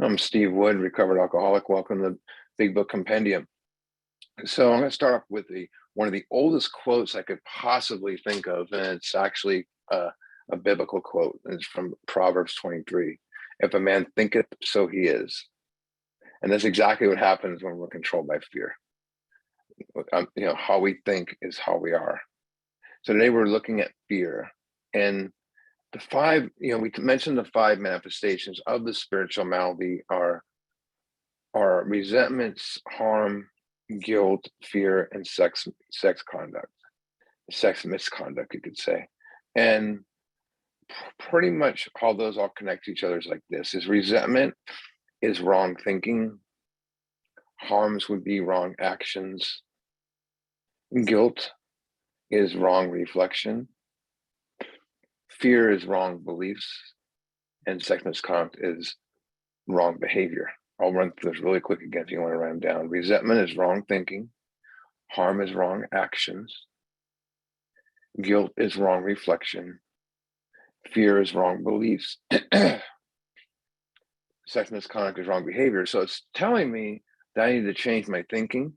I'm Steve Wood, recovered alcoholic. Welcome to the Big Book Compendium. So I'm going to start off with one of the oldest quotes I could possibly think of, and it's actually a biblical quote. It's from Proverbs 23. If a man thinketh, so he is. And that's exactly what happens when we're controlled by fear. How we think is how we are. So today we're looking at fear, and the five, we mentioned the five manifestations of the spiritual malady are resentments, harm, guilt, fear, and sex misconduct, you could say. And pretty much how those all connect to each other is like this: is resentment is wrong thinking, harms would be wrong actions, guilt is wrong reflection, fear is wrong beliefs, and sex misconduct is wrong behavior. I'll run through this really quick again if you want to write them down. Resentment is wrong thinking. Harm is wrong actions. Guilt is wrong reflection. Fear is wrong beliefs. Sex misconduct is wrong behavior. So it's telling me that I need to change my thinking,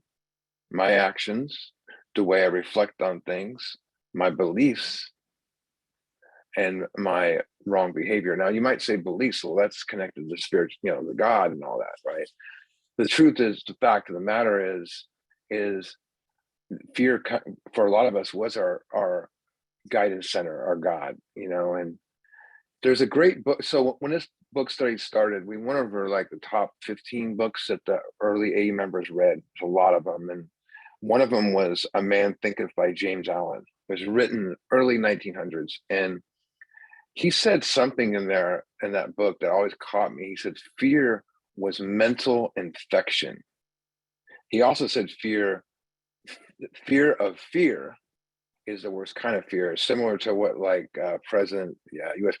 my actions, the way I reflect on things, my beliefs, and my wrong behavior. Now, you might say beliefs, well, that's connected to spirit, the God and all that, right? The truth is, the fact of the matter is fear for a lot of us was our guidance center, our God, and there's a great book. So when this book study started, we went over like the top 15 books that the early A members read. There's a lot of them. And one of them was A Man Thinketh by James Allen. It was written early 1900s. And he said something in that book that always caught me. He said, fear was mental infection. He also said fear of fear is the worst kind of fear, similar to what U.S.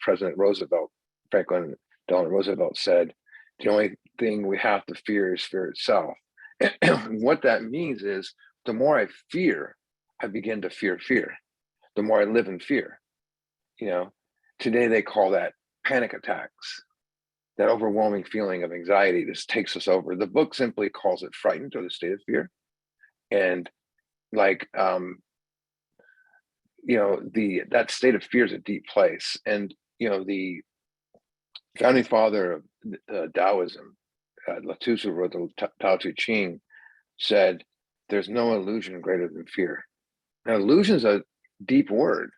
President Franklin Delano Roosevelt said, the only thing we have to fear is fear itself. What that means is the more I fear, I begin to fear fear. The more I live in fear, today they call that panic attacks. That overwhelming feeling of anxiety just takes us over. The book simply calls it frightened, or the state of fear. And that state of fear is a deep place. And the founding father of Taoism, Lao Tzu, wrote the Tao Te Ching, said, "There's no illusion greater than fear." Now, illusion is a deep word.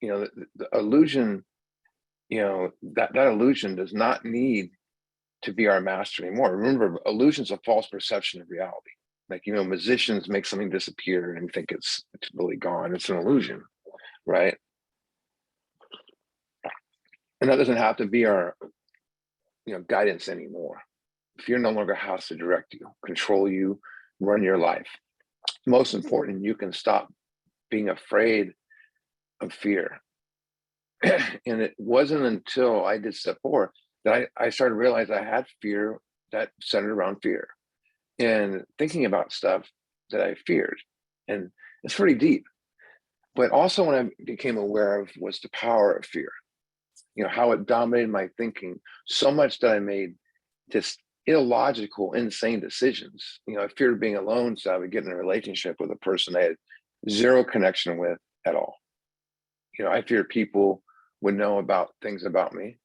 The illusion, that illusion does not need to be our master anymore. Remember, illusion is a false perception of reality. Like, musicians make something disappear and think it's really gone. It's an illusion, right? And that doesn't have to be our, guidance anymore. Fear no longer has to direct you, control you, run your life. Most important, you can stop being afraid of fear. And it wasn't until I did step 4 that I started to realize I had fear that centered around fear and thinking about stuff that I feared. And it's pretty deep. But also what I became aware of was the power of fear, how it dominated my thinking so much that I made just illogical, insane decisions. I feared being alone, so I would get in a relationship with a person I had zero connection with at all. I feared people would know about things about me,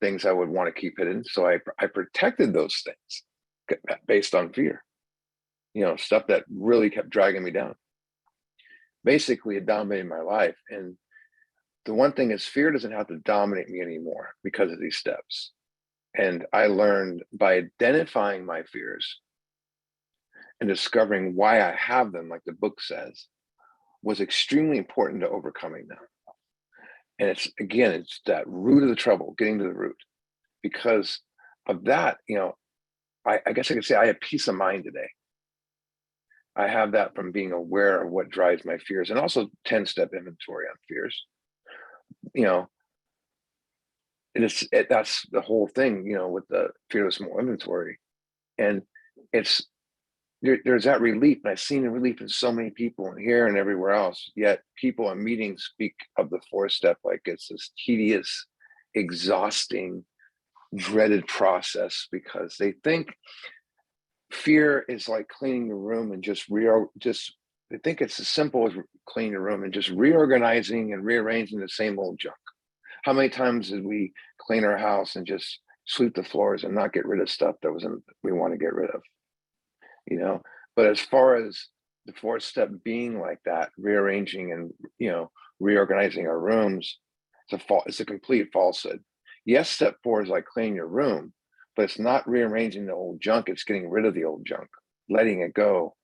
things I would want to keep hidden. So I protected those things based on fear, stuff that really kept dragging me down. Basically, it dominated my life. And the one thing is, fear doesn't have to dominate me anymore because of these steps. And I learned by identifying my fears and discovering why I have them, like the book says, was extremely important to overcoming them. And it's that root of the trouble, getting to the root. Because of that, I guess I could say I have peace of mind today. I have that from being aware of what drives my fears, and also 10-step inventory on fears. That's the whole thing, with the fearless moral inventory. And there's that relief, and I've seen the relief in so many people in here and everywhere else. Yet people in meetings speak of the 4-step like it's this tedious, exhausting, dreaded process because they think fear is like cleaning the room and they think it's as simple as cleaning the room and just reorganizing and rearranging the same old junk. How many times did we clean our house and just sweep the floors and not get rid of stuff that we want to get rid of, you know? But as far as the fourth step being like that, rearranging and, reorganizing our rooms, it's a complete falsehood. Yes, step 4 is like cleaning your room, but it's not rearranging the old junk. It's getting rid of the old junk, letting it go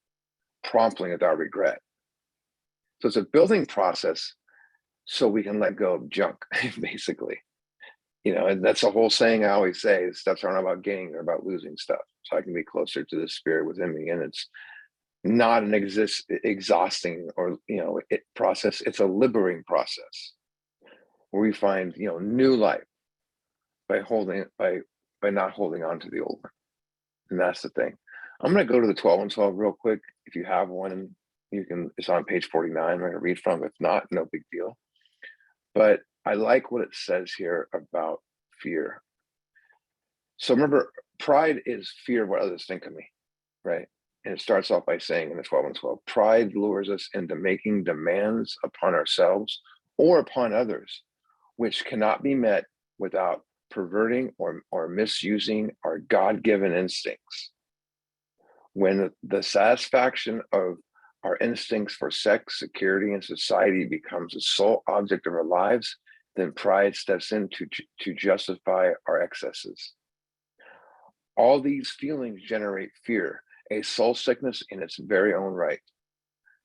promptly without regret. So it's a building process so we can let go of junk, basically. And that's a whole saying I always say, steps aren't about gaining, they're about losing stuff. So I can be closer to the spirit within me. And it's not an exhausting or, process. It's a liberating process where we find, new life by not holding on to the old one. And that's the thing. I'm going to go to the 12 and 12 real quick. If you have one, it's on page 49. I'm going to read from. If not, no big deal. But I like what it says here about fear. So remember, pride is fear of what others think of me, right? And it starts off by saying in the 12 and 12, pride lures us into making demands upon ourselves or upon others, which cannot be met without perverting or misusing our God-given instincts. When the satisfaction of our instincts for sex, security, and society becomes the sole object of our lives, then pride steps in to justify our excesses. All these feelings generate fear, a soul sickness in its very own right.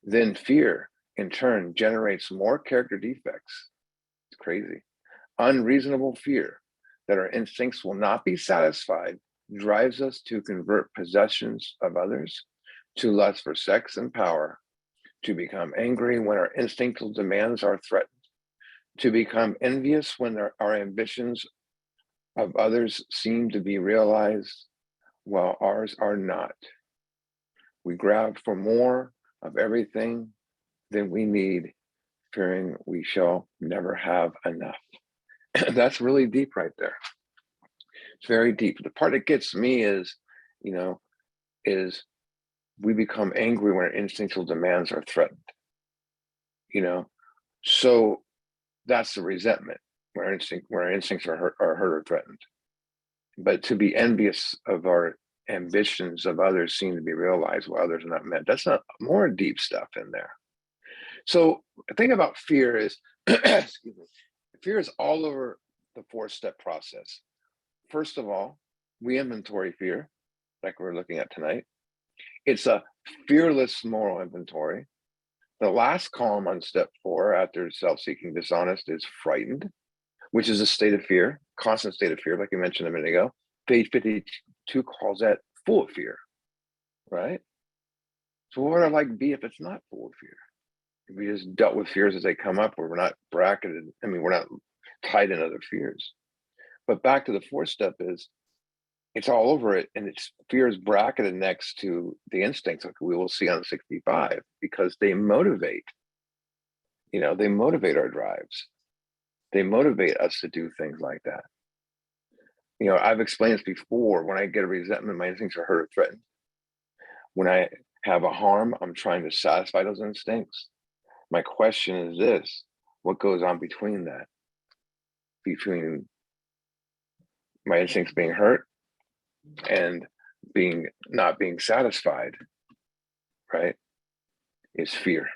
Then fear, in turn, generates more character defects. It's crazy. Unreasonable fear that our instincts will not be satisfied drives us to convert possessions of others, to lust for sex and power, to become angry when our instinctual demands are threatened, to become envious when our ambitions of others seem to be realized while ours are not. We grab for more of everything than we need, fearing we shall never have enough. That's really deep right there. It's very deep. The part that gets me is we become angry when our instinctual demands are threatened. So that's the resentment, where our instincts are hurt or threatened. But to be envious of our ambitions of others seem to be realized while others are not met. That's not more deep stuff in there. So the thing about fear is, excuse me, fear is all over the 4-step process. First of all, we inventory fear, like we're looking at tonight. It's a fearless moral inventory. The last column on step 4 after self-seeking dishonest is frightened, which is a state of fear, constant state of fear, like you mentioned a minute ago. Page 52 calls that full of fear, right? So what would our life be if it's not full of fear? If we just dealt with fears as they come up, where we're not bracketed, we're not tied in other fears. But back to the 4th step is, it's all over it, and it's fear is bracketed next to the instincts, like we will see on 65, because they motivate. They motivate our drives. They motivate us to do things like that. I've explained this before. When I get a resentment, my instincts are hurt or threatened. When I have a harm, I'm trying to satisfy those instincts. My question is this: what goes on between that? Between my instincts being hurt and not being satisfied, right? Is fear.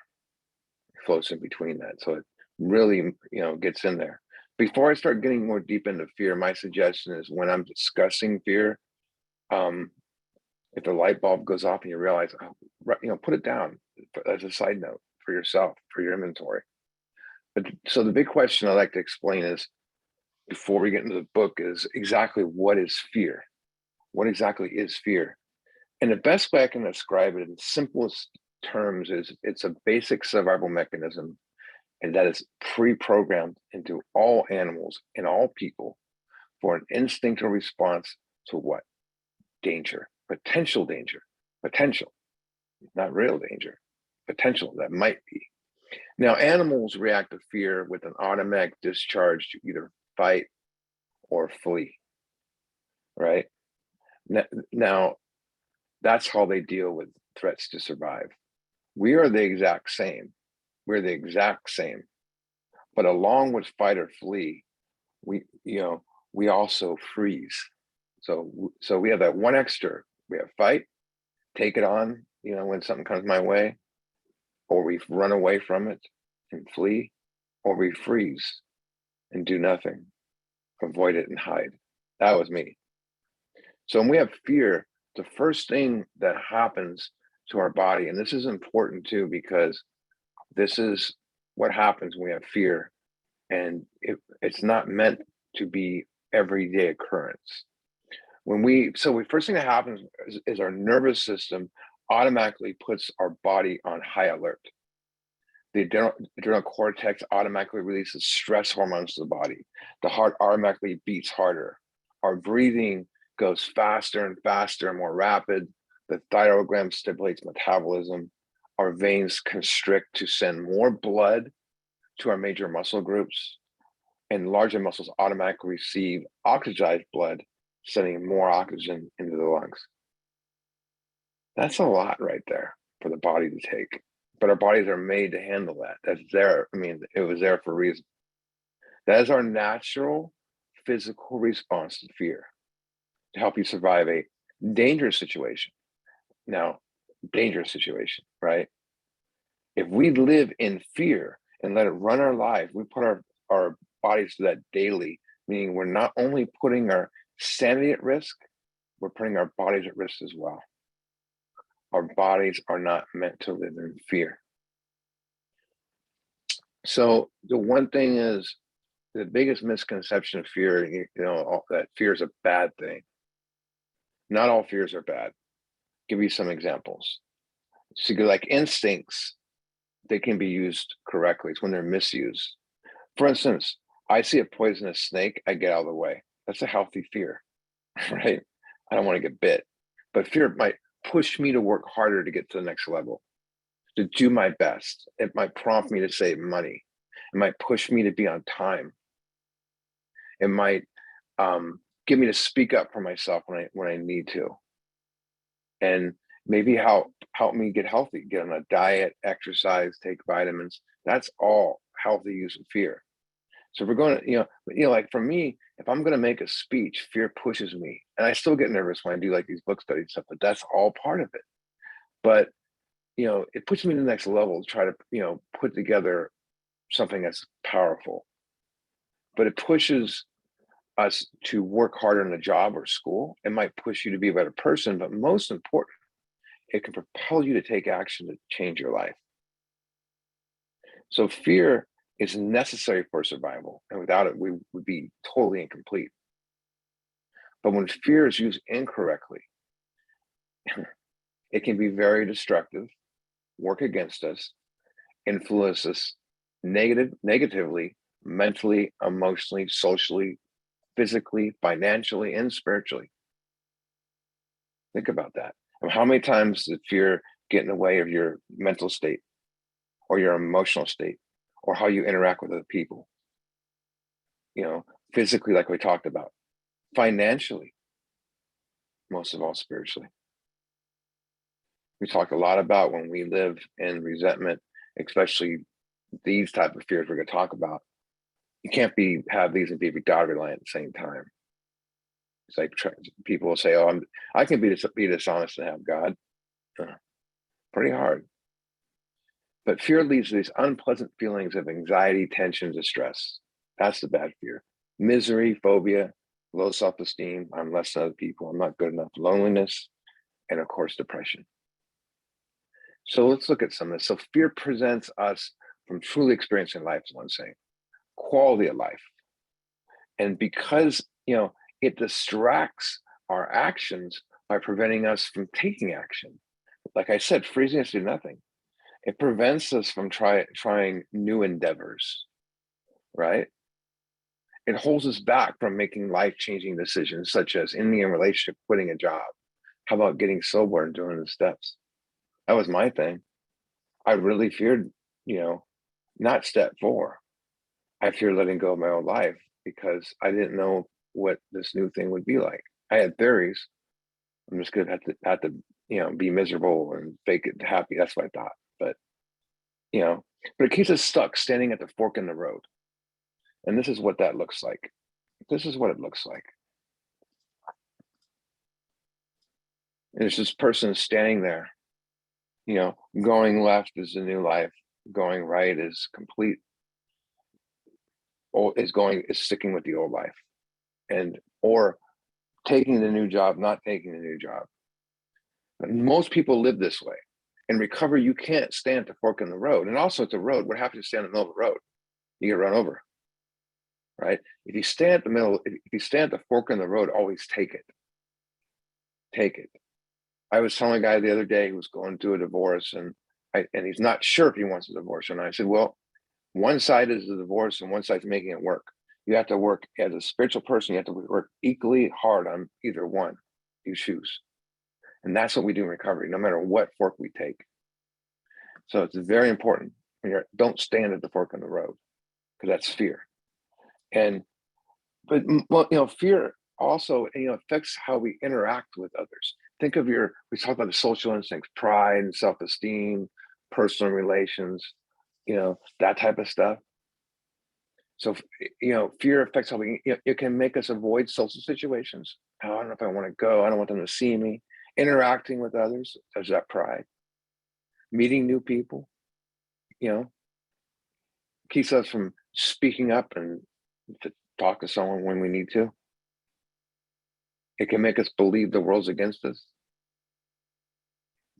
It floats in between that. So it really, gets in there. Before I start getting more deep into fear, my suggestion is, when I'm discussing fear, if the light bulb goes off and you realize, put it down as a side note for yourself, for your inventory. But so the big question I like to explain is, before we get into the book, is exactly what is fear? What exactly is fear? And the best way I can describe it in simplest terms is, it's a basic survival mechanism, and that is pre-programmed into all animals and all people for an instinctual response to what? Danger, potential danger, potential, not real danger, potential that might be. Now, animals react to fear with an automatic discharge to either fight or flee. right? Now, that's how they deal with threats to survive. We are the exact same. We're the exact same. But along with fight or flee, we also freeze. So we have that one extra. We have fight, take it on, when something comes my way, or we run away from it and flee, or we freeze and do nothing, avoid it and hide. That was me. So when we have fear, the first thing that happens to our body, and this is important too, because this is what happens when we have fear, and it's not meant to be everyday occurrence. First thing that happens is our nervous system automatically puts our body on high alert. The adrenal cortex automatically releases stress hormones to the body. The heart automatically beats harder. Our breathing goes faster and faster and more rapid. The thyroid gland stimulates metabolism. Our veins constrict to send more blood to our major muscle groups, and larger muscles automatically receive oxygenized blood, sending more oxygen into the lungs. That's a lot right there for the body to take. But our bodies are made to handle that. That's there. I mean, it was there for a reason. That is our natural physical response to fear, to help you survive a dangerous situation. Now, dangerous situation, right? If we live in fear and let it run our life, we put our bodies to that daily, meaning we're not only putting our sanity at risk, we're putting our bodies at risk as well. Our bodies are not meant to live in fear. So the one thing is, the biggest misconception of fear, that fear is a bad thing. Not all fears are bad. Give you some examples. So like instincts, they can be used correctly. It's when they're misused. For instance, I see a poisonous snake, I get out of the way. That's a healthy fear, right? I don't want to get bit. But fear might push me to work harder to get to the next level, to do my best. It might prompt me to save money. It might push me to be on time. It might get me to speak up for myself when I need to. And maybe help me get healthy, get on a diet, exercise, take vitamins. That's all healthy use of fear. So if we're going to, like for me, if I'm going to make a speech, fear pushes me. And I still get nervous when I do like these book study stuff, but that's all part of it. But, it puts me to the next level to try to, put together something that's powerful. But it pushes us to work harder in a job or school. It might push you to be a better person, but most important, it can propel you to take action to change your life. So fear is necessary for survival, and without it, we would be totally incomplete. But when fear is used incorrectly, it can be very destructive, work against us, influence us negatively, mentally, emotionally, socially, physically, financially, and spiritually. Think about that. And how many times did fear get in the way of your mental state or your emotional state or how you interact with other people? Physically, like we talked about, financially, most of all, spiritually. We talk a lot about when we live in resentment, especially these type of fears we're going to talk about. You can't have these and be God reliant at the same time. It's like people will say, "Oh, I can be dishonest and have God." Pretty hard. But fear leads to these unpleasant feelings of anxiety, tension, distress. That's the bad fear. Misery, phobia, low self-esteem. I'm less than other people. I'm not good enough. Loneliness, and of course, depression. So let's look at some of this. So fear prevents us from truly experiencing life, is what I'm saying. Quality of life. And because, it distracts our actions by preventing us from taking action. Like I said, freezing us to do nothing. It prevents us from trying new endeavors, right? It holds us back from making life-changing decisions, such as ending a relationship, quitting a job. How about getting sober and doing the steps? That was my thing. I really feared, not step 4. I feared letting go of my old life because I didn't know what this new thing would be like. I had theories. I'm just gonna have to be miserable and fake it happy. That's what I thought. But you know, but it keeps us stuck standing at the fork in the road. And this is what that looks like. This is what it looks like. There's this person standing there, going left is the new life, going right is complete, or is sticking with the old life, or taking the new job, not taking the new job. And most people live this way. In recovery, you can't stand at the fork in the road. And also, it's a road. What happens if you stand in the middle of the road? You get run over, right? If you stand at the middle, if you stand at the fork in the road, always take it. Take it. I was telling a guy the other day who was going through a divorce, and he's not sure if he wants a divorce. And I said, well, one side is the divorce and one side's making it work. You have to work as a spiritual person. You have to work equally hard on either one you choose. And that's what we do in recovery, no matter what fork we take. So it's very important. Don't stand at the fork in the road, because that's fear. But fear also, affects how we interact with others. Think of we talk about the social instincts, pride and self-esteem, personal relations, that type of stuff. So, fear affects how it can make us avoid social situations. Oh, I don't know if I want to go. I don't want them to see me. Interacting with others, there's that pride. Meeting new people, keeps us from speaking up and to talk to someone when we need to. It can make us believe the world's against us.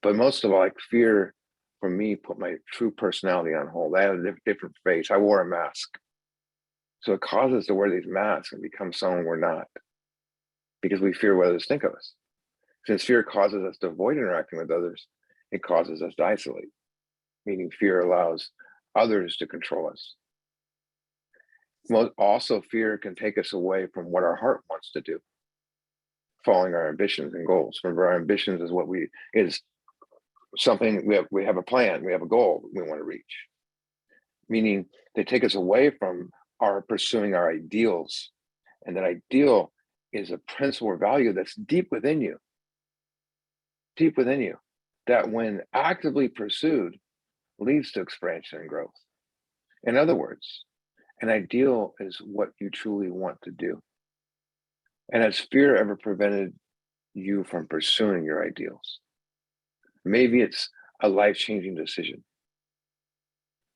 But most of all, fear for me put my true personality on hold. I had a different face. I wore a mask. So it causes us to wear these masks and become someone we're not, because we fear what others think of us. Since fear causes us to avoid interacting with others, it causes us to isolate, meaning fear allows others to control us. Also, fear can take us away from what our heart wants to do, following our ambitions and goals. Remember, our ambitions is something we have a plan, we have a goal we want to reach. Meaning they take us away from pursuing our ideals. And that ideal is a principle or value that's deep within you, that when actively pursued leads to expansion and growth. In other words, an ideal is what you truly want to do. And has fear ever prevented you from pursuing your ideals? Maybe it's a life-changing decision.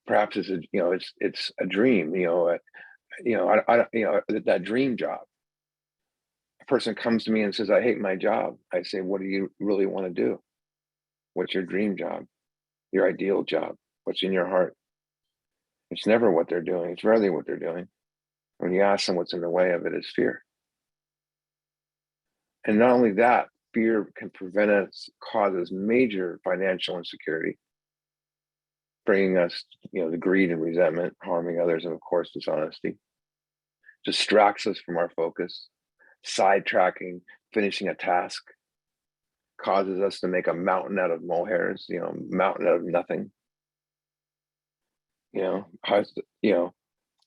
Perhaps it's a dream. That dream job. A person comes to me and says, "I hate my job." I say, "What do you really want to do? What's your dream job? Your ideal job? What's in your heart?" It's never what they're doing. It's rarely what they're doing. When you ask them what's in the way of it, is fear. And not only that, fear can causes major financial insecurity, bringing us, the greed and resentment, harming others, and of course, dishonesty. Distracts us from our focus, sidetracking, finishing a task, causes us to make a mountain out of molehairs, mountain out of nothing.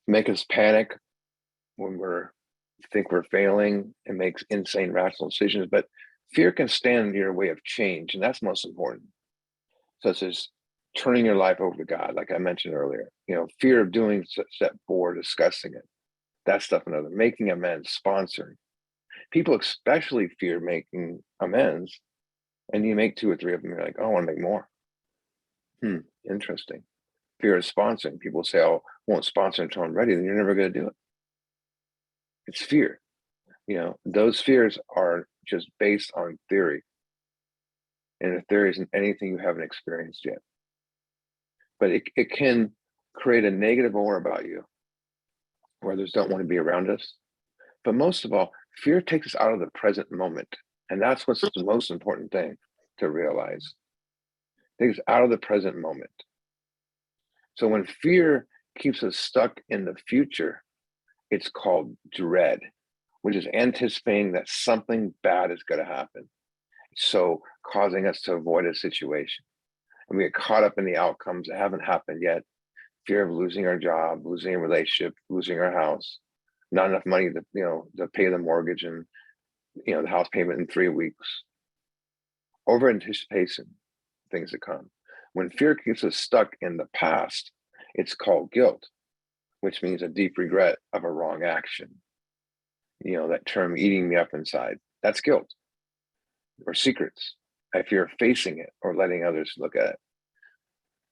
Make us panic when think we're failing, and makes insane rational decisions. But fear can stand in your way of change, and that's most important. Such as turning your life over to God, like I mentioned earlier. Fear of doing step 4, discussing it. That stuff, another. Making amends, sponsoring. People especially fear making amends, and you make 2 or 3 of them, you're like, "Oh, I want to make more." Interesting. Fear of sponsoring. People say, "Oh, I won't sponsor until I'm ready," then you're never going to do it. It's fear. Those fears are just based on theory. And the theory isn't anything you haven't experienced yet. But it can create a negative aura about you, where others don't want to be around us. But most of all, fear takes us out of the present moment. And that's what's the most important thing to realize. It takes us out of the present moment. So when fear keeps us stuck in the future, it's called dread, which is anticipating that something bad is going to happen. So causing us to avoid a situation. And we get caught up in the outcomes that haven't happened yet. Fear of losing our job, losing a relationship, losing our house, not enough money to pay the mortgage, and the house payment in 3 weeks. Over anticipation, things to come. When fear keeps us stuck in the past, it's called guilt, which means a deep regret of a wrong action. That term eating me up inside, that's guilt. Or secrets, I fear facing it or letting others look at it.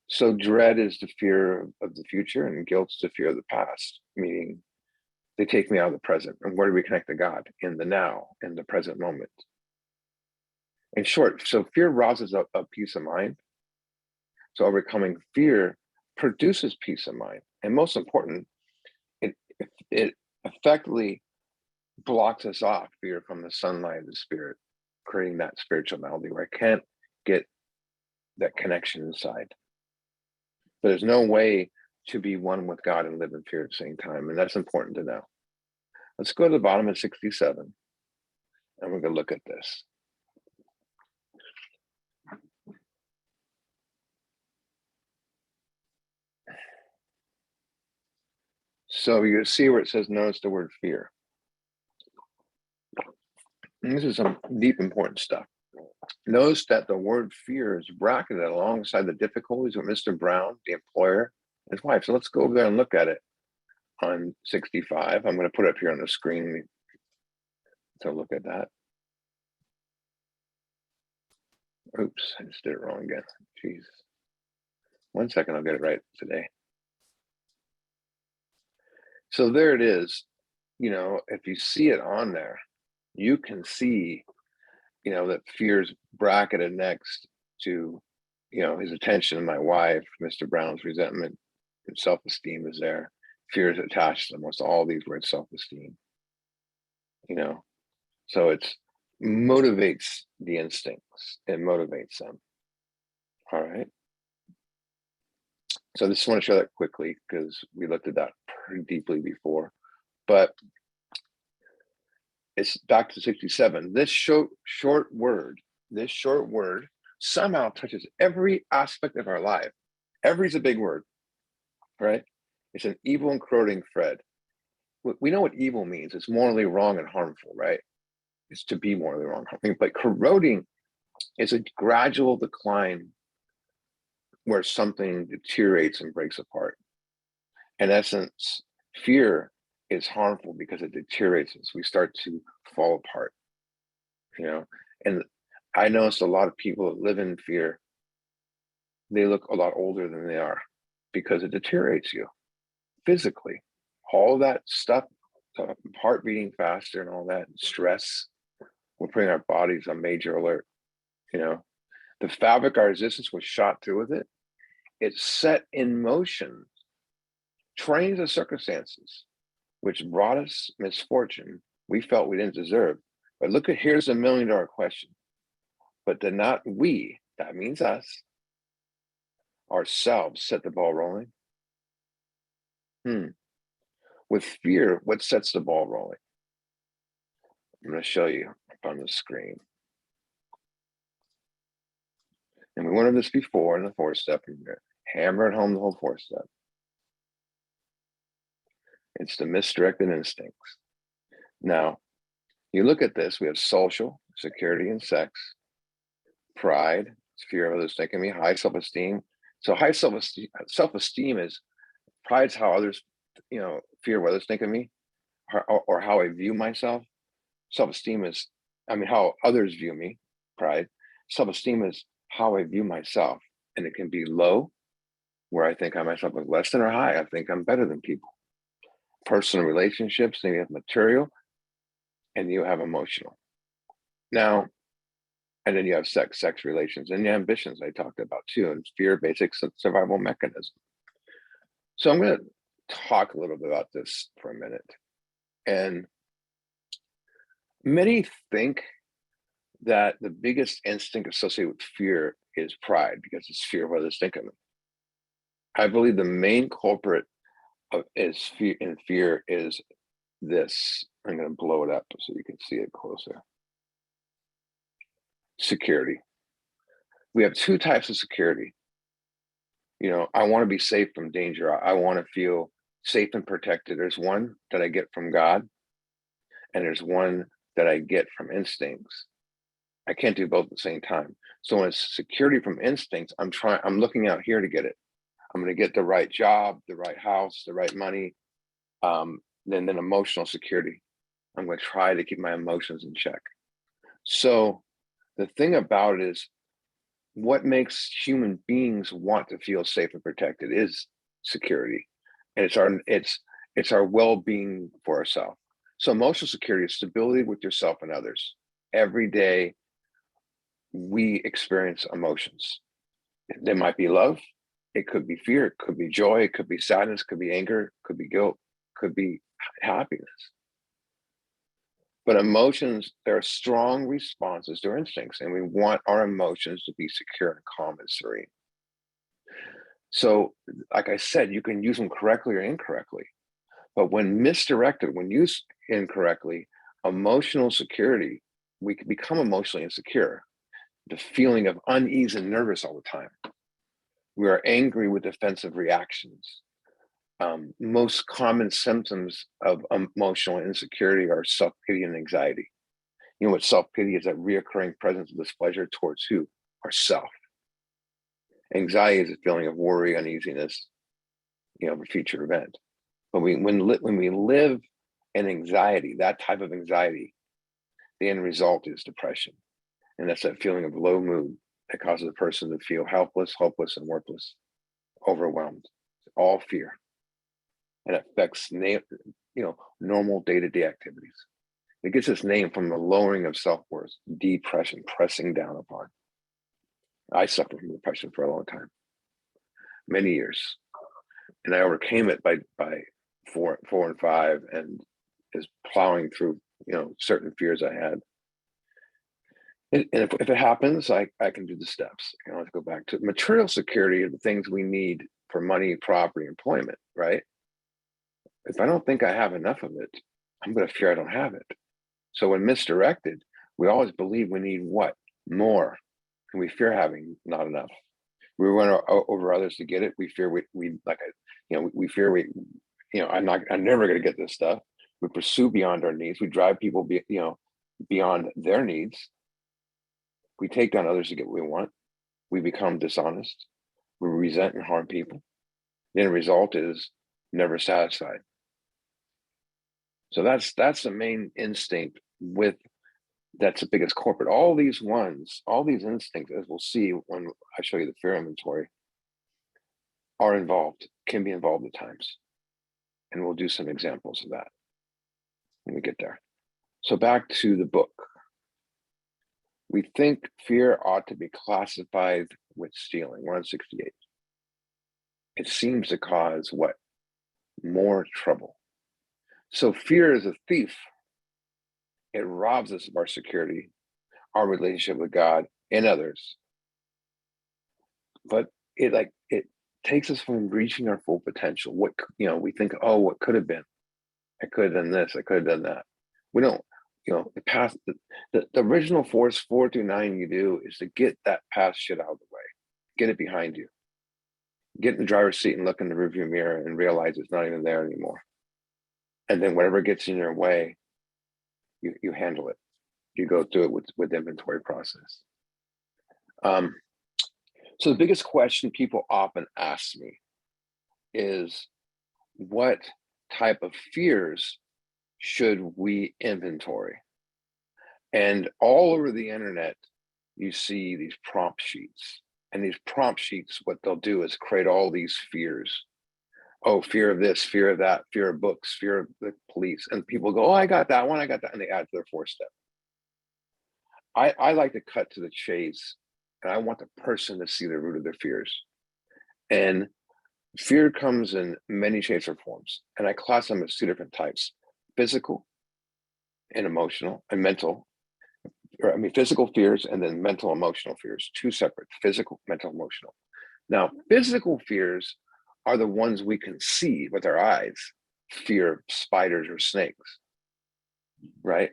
So dread is the fear of the future, and guilt's the fear of the past, meaning they take me out of the present. And where do we connect to God? In the now, in the present moment. In short, so fear rouses up a peace of mind. So overcoming fear produces peace of mind. And most important, it effectively blocks us off fear from the sunlight of the spirit, creating that spiritual melody where I can't get that connection inside. But there's no way to be one with God and live in fear at the same time. And that's important to know. Let's go to the bottom of 67. And we're going to look at this. So you see where it says, notice the word fear. And this is some deep, important stuff. Notice that the word fear is bracketed alongside the difficulties with Mr. Brown, the employer, and his wife. So let's go over there and look at it on 65. I'm going to put it up here on the screen to look at that. Oops, I just did it wrong again. Jeez. 1 second, I'll get it right today. So there it is. If you see it on there, you can see, that fear's bracketed next to, his attention to my wife, Mr. Brown's resentment, and self-esteem is there. Fear is attached to almost all these words, self-esteem. So it motivates the instincts. It motivates them. All right. So I just want to show that quickly because we looked at that pretty deeply before. But it's back to 67. This short word somehow touches every aspect of our life. Every is a big word, right? It's an evil and corroding thread. We know what evil means. It's morally wrong and harmful, right? It's to be morally wrong. But corroding is a gradual decline where something deteriorates and breaks apart. In essence, fear is harmful because it deteriorates us. We start to fall apart, and I noticed a lot of people that live in fear, they look a lot older than they are because it deteriorates you physically. All that stuff, heart beating faster and all that stress, we're putting our bodies on major alert. The fabric our resistance was shot through with it. It's set in motion trains of circumstances which brought us misfortune we felt we didn't deserve. But here's a $1 million question. But did not we, that means us, ourselves, set the ball rolling? With fear, what sets the ball rolling? I'm going to show you up on the screen. And we went over this before in the 4-step. Hammer it home the whole 4-step. It's the misdirected instincts. Now, you look at this, we have social, security, and sex. Pride, fear of others thinking me. High self-esteem. So high self-esteem is, pride's how others, fear what others think of me, or how I view myself. Self-esteem is, how others view me, pride. Self-esteem is how I view myself. And it can be low, where I think I myself is less than, or high, I think I'm better than people. Personal relationships, then you have material, and you have emotional. Now, and then you have sex relations, and the ambitions I talked about too, and fear, basic survival mechanism. So I'm going to talk a little bit about this for a minute. And many think that the biggest instinct associated with fear is pride, because it's fear of what others think of me. I believe the main culprit is fear is this. I'm going to blow it up so you can see it closer. Security. We have two types of security. I want to be safe from danger. I want to feel safe and protected. There's one that I get from God, and there's one that I get from instincts. I can't do both at the same time. So when it's security from instincts, I'm looking out here to get it. I'm going to get the right job, the right house, the right money. Then emotional security. I'm going to try to keep my emotions in check. So the thing about it is, what makes human beings want to feel safe and protected is security, and it's our well-being for ourselves. So emotional security is stability with yourself and others. Every day we experience emotions. There might be love, it could be fear, it could be joy, it could be sadness, could be anger, could be guilt, could be happiness. But emotions, they're strong responses to our instincts, and we want our emotions to be secure and calm and serene. So, like I said, you can use them correctly or incorrectly. But when misdirected, when used incorrectly, emotional security, we can become emotionally insecure. The feeling of unease and nervous all the time. We are angry with defensive reactions. Most common symptoms of emotional insecurity are self-pity and anxiety. You know what self-pity is? That reoccurring presence of displeasure towards who? Ourself. Anxiety is a feeling of worry, uneasiness, of a future event. But when we live in anxiety, that type of anxiety, the end result is depression. And that's that feeling of low mood that causes a person to feel helpless, hopeless, and worthless, overwhelmed. All fear. And it affects normal day-to-day activities. It gets its name from the lowering of self-worth, depression, pressing down upon. I suffered from depression for a long time, many years, and I overcame it by 4 and 5, and is plowing through certain fears I had. And if it happens, I can do the steps. Let's go back to material security are the things we need for money, property, employment, right? If I don't think I have enough of it, I'm going to fear I don't have it. So when misdirected, we always believe we need what? More. And we fear having not enough. We run over others to get it. We fear we fear I'm never going to get this stuff. We pursue beyond our needs. We drive people beyond their needs. We take down others to get what we want. We become dishonest. We resent and harm people. The end result is never satisfied. So that's the main instinct that's the biggest corporate. All these instincts, as we'll see when I show you the fear inventory, can be involved at times. And we'll do some examples of that when we get there. So back to the book. We think fear ought to be classified with stealing. We're on 68. It seems to cause what? More trouble. So fear is a thief. It robs us of our security, our relationship with God and others. But it takes us from reaching our full potential. We think, oh, what could have been? I could have done this, I could have done that. We don't, the original force 4 through 9 you do is to get that past shit out of the way. Get it behind you. Get in the driver's seat and look in the rearview mirror and realize it's not even there anymore. And then whatever gets in your way, you handle it. You go through it with the inventory process. So the biggest question people often ask me is, what type of fears should we inventory? And all over the internet, you see these prompt sheets. And these prompt sheets, what they'll do is create all these fears. Oh, fear of this, fear of that, fear of books, fear of the police. And people go, oh, I got that one, I got that. And they add to their 4-step. I like to cut to the chase, and I want the person to see the root of their fears. And fear comes in many shapes or forms. And I class them as 2 different types: physical and emotional and mental. Physical fears and then mental, emotional fears, 2 separate: physical, mental, emotional. Now, physical fears are the ones we can see with our eyes. Fear of spiders or snakes, right?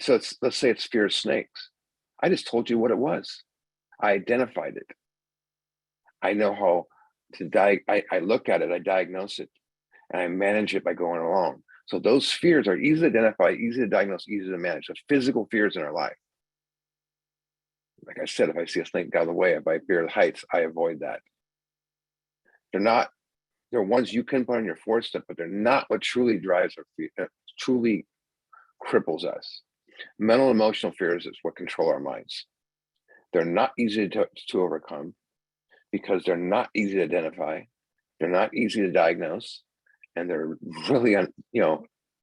So let's say it's fear of snakes. I just told you what it was. I identified it. I know how to I look at it, I diagnose it, and I manage it by going along. So those fears are easy to identify, easy to diagnose, easy to manage. The physical fears in our life. Like I said, if I see a snake out of the way, if I fear the heights, I avoid that. They're ones you can put on your footstep, but they're not what truly drives our fear, truly cripples us. Mental and emotional fears is what control our minds. They're not easy to overcome because they're not easy to identify. They're not easy to diagnose, and they're really,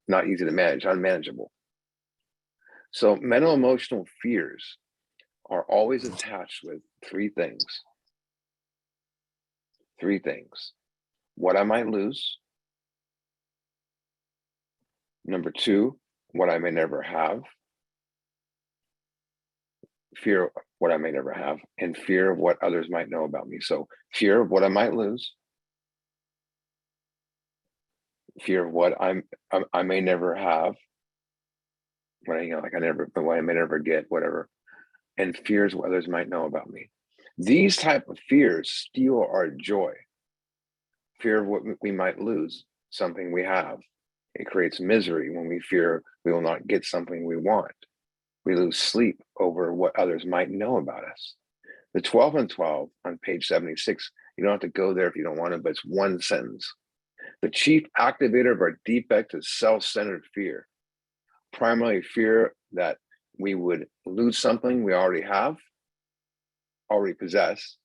not easy to manage, unmanageable. So mental emotional fears are always attached with three things. Three things. What I might lose. Number two, what I may never have. Fear of what I may never have, and fear of what others might know about me. So fear of what I might lose, fear of what I may never have, what I may never get, whatever, and fears what others might know about me. These type of fears steal our joy. Fear of what we might lose, something we have. It creates misery when we fear we will not get something we want. We lose sleep over what others might know about us. The 12 and 12 on page 76, you don't have to go there if you don't want to, but it's one sentence. The chief activator of our defect is self-centered fear. Primarily fear that we would lose something we already have, already possess,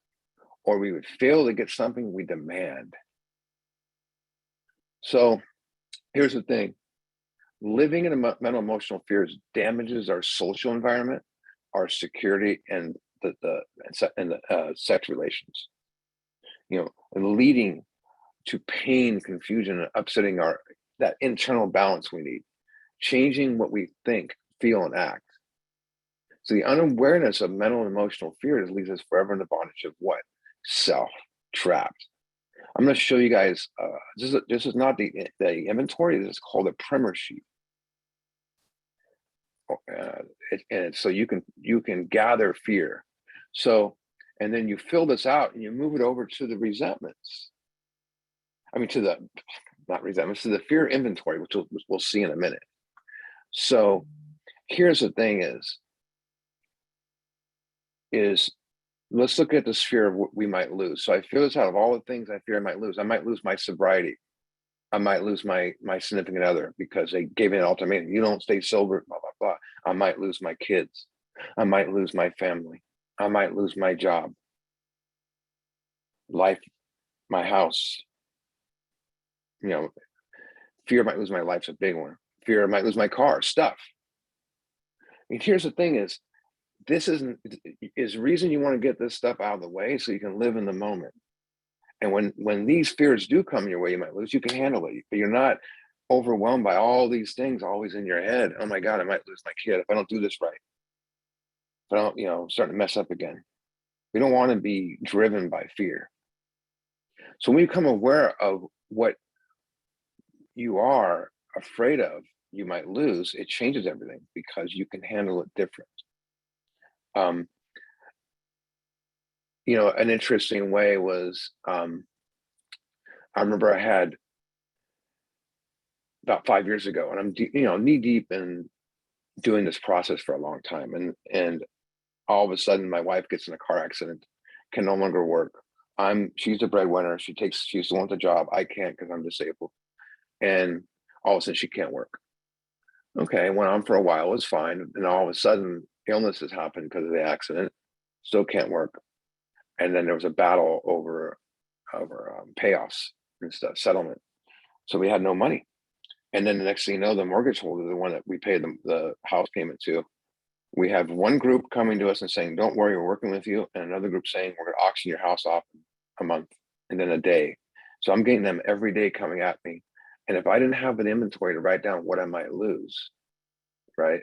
or we would fail to get something we demand. So here's the thing. Living in mental emotional fears damages our social environment, our security, and the sex relations. And leading to pain, confusion, and upsetting that internal balance we need, changing what we think, feel, and act. So the unawareness of mental and emotional fears leaves us forever in the bondage of what? Self-trapped. I'm going to show you guys, this is not the inventory, this is called a primer sheet. And so you can gather fear. So, and then you fill this out and you move it over to the resentments. Not resentments, to the fear inventory, which we'll see in a minute. So here's the thing is let's look at the sphere of what we might lose. So I feel this out of all the things I fear I might lose. I might lose my sobriety. I might lose my significant other because they gave me an ultimatum. You don't stay sober, blah, blah, blah. I might lose my kids. I might lose my family. I might lose my job, life, my house. Fear I might lose my life's a big one. Fear I might lose my car, stuff. And here's the thing this is reason you want to get this stuff out of the way so you can live in the moment. And when these fears do come your way, you might lose, you can handle it, but you're not overwhelmed by all these things always in your head. Oh my God, I might lose my kid if I don't do this right. If I don't, starting to mess up again. We don't want to be driven by fear. So when you become aware of what you are afraid of, you might lose, it changes everything because you can handle it different. An interesting way was, I remember I had about 5 years ago, and I'm knee deep in doing this process for a long time. And all of a sudden my wife gets in a car accident, can no longer work. She's the breadwinner. She's the one with the job. I can't because I'm disabled. And all of a sudden she can't work. Okay, went on for a while, it was fine. And all of a sudden illness has happened because of the accident, still can't work. And then there was a battle over payoffs and stuff, settlement. So we had no money. And then the next thing you know, the mortgage holder, the one that we paid the house payment to, we have one group coming to us and saying, don't worry, we're working with you. And another group saying, we're going to auction your house off a month and then a day. So I'm getting them every day coming at me. And if I didn't have an inventory to write down what I might lose, right?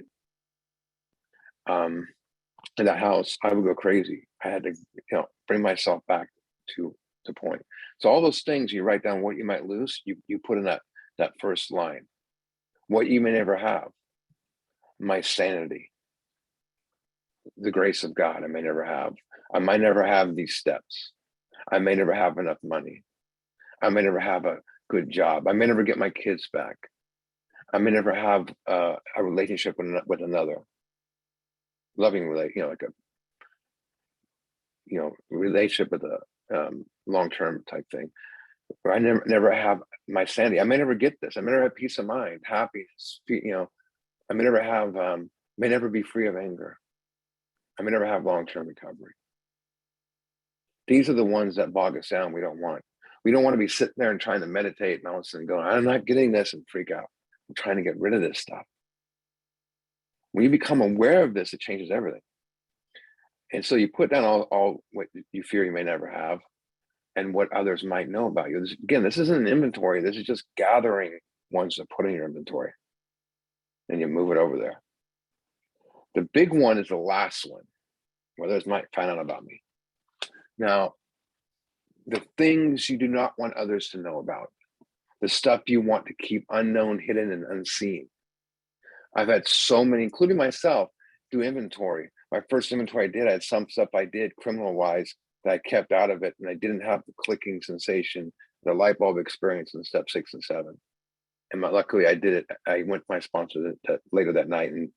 In that house, I would go crazy. I had to, bring myself back to point. So all those things you write down what you might lose, you put in that first line. What you may never have. My sanity. The grace of God I may never have. I might never have these steps. I may never have enough money. I may never have a good job. I may never get my kids back. I may never have a relationship with another loving like a relationship with a long-term type thing. Or I never have my sanity. I may never get this. I may never have peace of mind, happiness. I may never have. May never be free of anger. I may never have long-term recovery. These are the ones that bog us down. We don't want. We don't want to be sitting there and trying to meditate and all of a sudden going, I'm not getting this, and freak out. I'm trying to get rid of this stuff. When you become aware of this, it changes everything. And so you put down all what you fear you may never have and what others might know about you. This isn't an inventory. This is just gathering ones to put in your inventory. And you move it over there. The big one is the last one, where others might find out about me. Now, the things you do not want others to know about, the stuff you want to keep unknown, hidden, and unseen. I've had so many, including myself, do inventory. My first inventory I had some stuff I did criminal-wise that I kept out of it, and I didn't have the clicking sensation, the light bulb experience in step 6 and 7. And luckily I did it. I went to my sponsor later that night and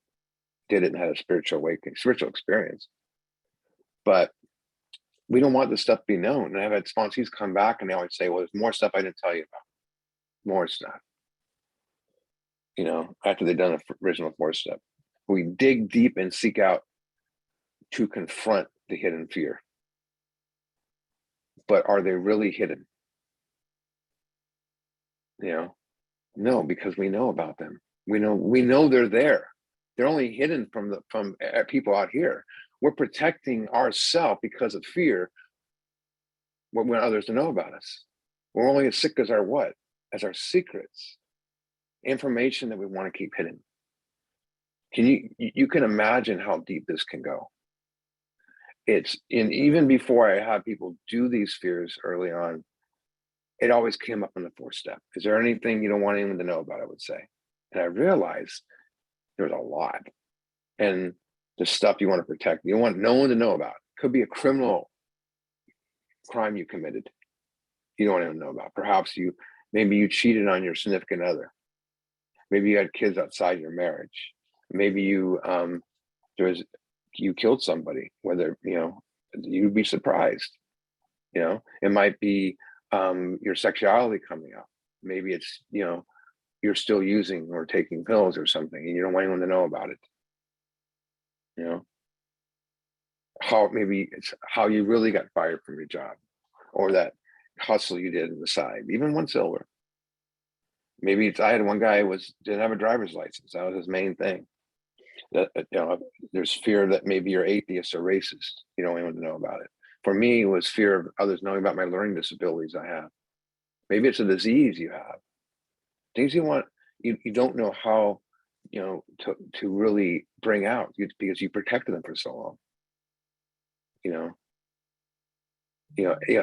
did it and had a spiritual awakening, spiritual experience. But we don't want this stuff to be known. And I've had sponsors come back and they always say, well, there's more stuff I didn't tell you about. More stuff. After they've done the original 4-step. We dig deep and seek out to confront the hidden fear. But are they really hidden? No, because we know about them. We know they're there. They're only hidden from people out here. We're protecting ourselves because of fear. What we want others to know about us. We're only as sick as our secrets, information that we want to keep hidden. You can imagine how deep this can go. Even before I had people do these fears early on, it always came up in the 4-step. Is there anything you don't want anyone to know about? I would say. And I realized there's a lot. And the stuff you want to protect, you want no one to know about. Could be a criminal crime you committed. You don't want anyone to know about. Perhaps maybe you cheated on your significant other. Maybe you had kids outside your marriage. Maybe you killed somebody. Whether you'd be surprised. It might be your sexuality coming up. Maybe it's you're still using or taking pills or something, and you don't want anyone to know about it. Maybe it's how you really got fired from your job, or that hustle you did on the side, even one silver. Maybe I had one guy didn't have a driver's license. That was his main thing. That there's fear that maybe you're atheist or racist. You don't want anyone to know about it. For me, it was fear of others knowing about my learning disabilities I have. Maybe it's a disease you have. Things you don't know how to really bring out because you protected them for so long.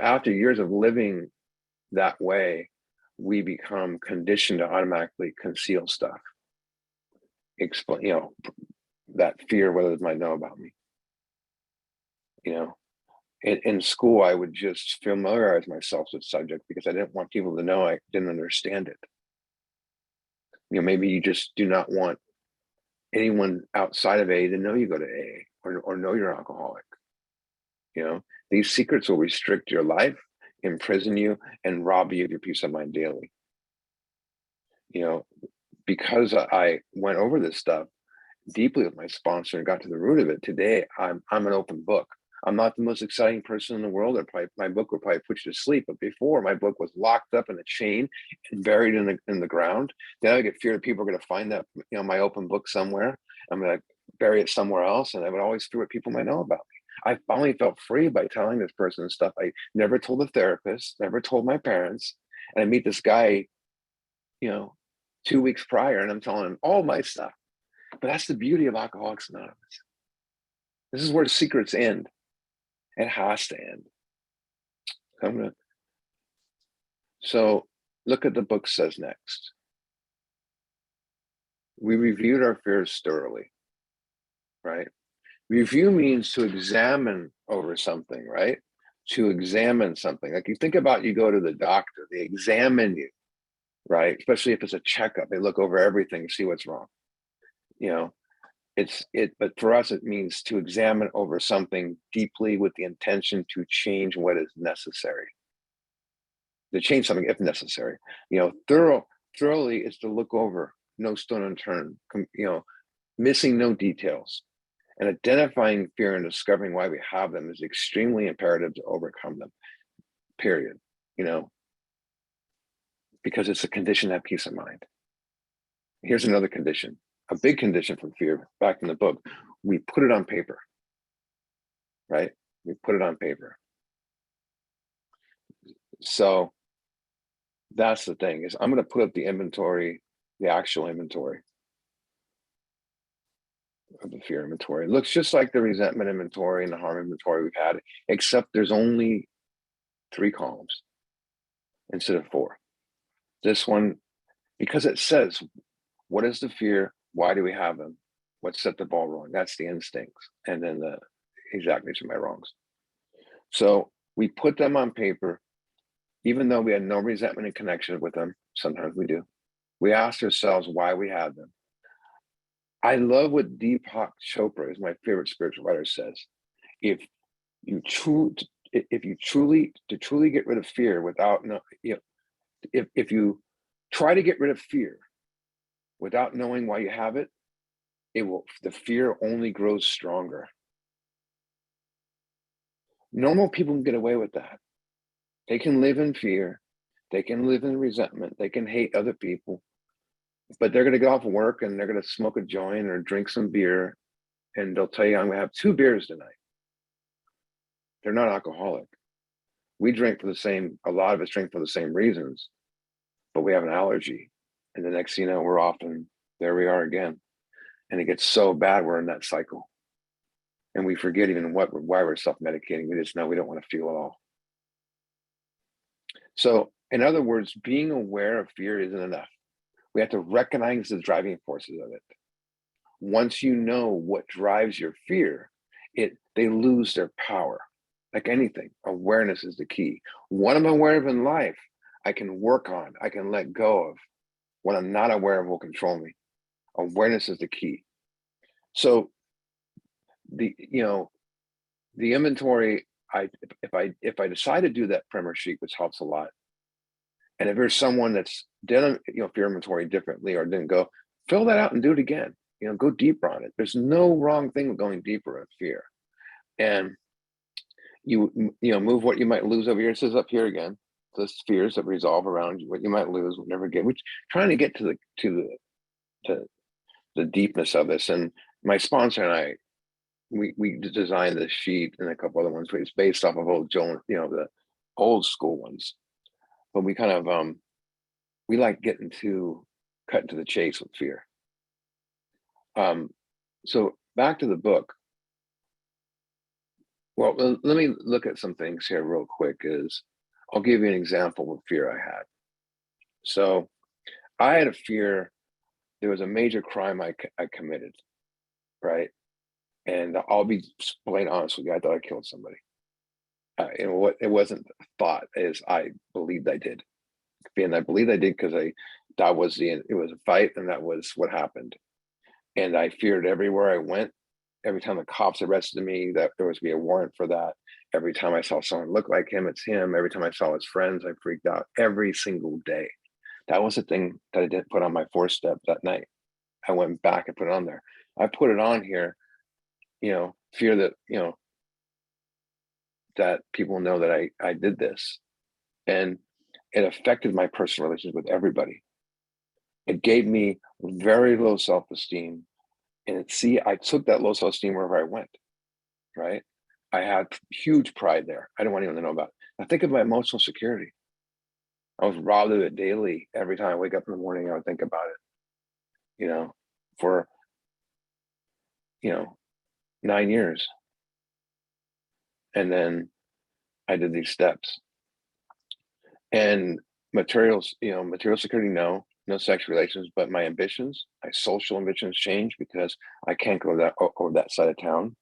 After years of living that way, we become conditioned to automatically conceal stuff. Explain, that fear whether others might know about me. In school, I would just familiarize myself with the subject because I didn't want people to know I didn't understand it. Maybe you just do not want anyone outside of AA to know you go to AA or know you're alcoholic. These secrets will restrict your life, imprison you, and rob you of your peace of mind daily. Because I went over this stuff deeply with my sponsor and got to the root of it, today I'm an open book. I'm not the most exciting person in the world. My book would probably put you to sleep. But before, my book was locked up in a chain and buried in the ground. Then I get fear that people are going to find that my open book somewhere. I'm going to bury it somewhere else, and I would always fear what people might know about me. I finally felt free by telling this person stuff I never told the therapist, never told my parents. And I meet this guy, 2 weeks prior, and I'm telling him all my stuff. But that's the beauty of Alcoholics Anonymous. This is where secrets end. It has to end. So look at the book says next. We reviewed our fears thoroughly, right? Review means to examine over something, right? To examine something. Like you think about, you go to the doctor, they examine you. right? Especially if it's a checkup, they look over everything, see what's wrong. You know, but for us, it means to examine over something deeply with the intention to change what is necessary, to change something if necessary. Thoroughly is to look over, no stone unturned, missing no details. And identifying fear and discovering why we have them is extremely imperative to overcome them, period. Because it's a condition to have peace of mind. Here's another condition, a big condition from fear, back in the book. We put it on paper, right? We put it on paper. So that's the thing, is I'm going to put up the inventory, the actual inventory of the fear inventory. It looks just like the resentment inventory and the harm inventory we've had, except there's only 3 columns instead of 4. This one, because it says, what is the fear? Why do we have them? What set the ball rolling? That's the instincts. And then the exact nature of my wrongs. So we put them on paper, even though we had no resentment in connection with them. Sometimes we do. We asked ourselves why we had them. I love what Deepak Chopra, is my favorite spiritual writer, says. If you truly get rid of fear without if you try to get rid of fear without knowing why you have it, the fear only grows stronger. Normal people can get away with that. They can live in fear. They can live in resentment. They can hate other people, but they're going to get off of work and they're going to smoke a joint or drink some beer, and they'll tell you, I'm going to have 2 beers tonight. They're not alcoholic. A lot of us drink for the same reasons, but we have an allergy. And the next thing you know, we're off and there we are again. And it gets so bad, we're in that cycle. And we forget even why we're self-medicating. We just know we don't want to feel it all. So in other words, being aware of fear isn't enough. We have to recognize the driving forces of it. Once you know what drives your fear, they lose their power. Like anything, awareness is the key. What I'm aware of in life, I can work on, I can let go of. What I'm not aware of will control me. Awareness is the key. So the inventory, if I decide to do that primer sheet, which helps a lot, and if there's someone that's done fear inventory differently or didn't go, fill that out and do it again. Go deeper on it. There's no wrong thing with going deeper in fear. And you move what you might lose over here. It says up here again, the fears that resolve around you. What you might lose will never get. Which trying to get to the deepness of this. And my sponsor and I, we designed this sheet and a couple other ones. It's based off of old Joan, the old school ones. But we kind of we like getting to cut to the chase with fear. So back to the book. Well, let me look at some things here real quick. I'll give you an example of fear I had. So I had a fear. There was a major crime I committed, right? And I'll be plain honest with you. I thought I killed somebody. It wasn't thought, as I believed I did. And I believed I did because it was a fight, and that was what happened. And I feared everywhere I went. Every time the cops arrested me, that there was to be a warrant for that. Every time I saw someone look like him, it's him. Every time I saw his friends, I freaked out every single day. That was the thing that I didn't put on my 4-step that night. I went back and put it on there. I put it on here, fear that, that people know that I did this. And it affected my personal relations with everybody. It gave me very low self-esteem. And I took that low self-esteem wherever I went, right? I had huge pride there. I don't want anyone to know about it. Now think of my emotional security. I was robbed of it daily. Every time I wake up in the morning, I would think about it, for, 9 years. And then I did these steps. And material security, no sex relations, but my ambitions, my social ambitions changed because I can't go over that side of town.